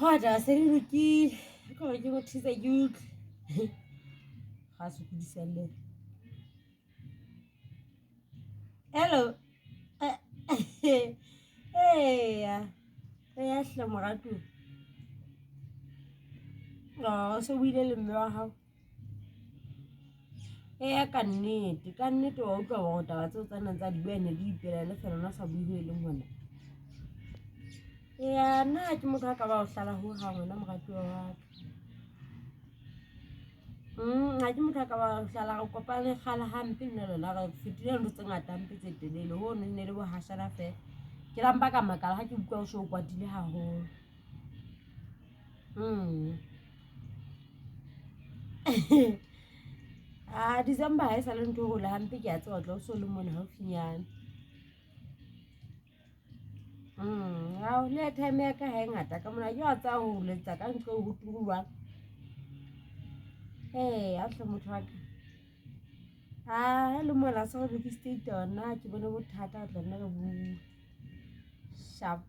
Khoda se di lokile ka re ke go thisa ke utlwe ga se go diselle hello ya hla moratu so buile le mme wa hao ka nnete wa utlwa go taba tseo tsa nang tsa di bua ne di ipela le fela nna sa buile le ngwana nna ke motho a ka ba o hlala ho ha ngwana moratu wa ga ke motho a ka ba o hlala go kopane kgale hampe nna le la re fetile ntho tse ngata hampe tse telele ho nne le bo hashara fela ke rampa ka makala ha ke utlwa o so o kwatile haholo December ha e sa le ntho ho le hampe ke a tseba tla o so le mona haufinyana ha le time ya ka ha e ngata ka mona ke wa tsa ho letsa ka ntlo ho turulwa a hle motho wa ka le mona sa go ke state ona ke bone bothata tla nna go bu sharp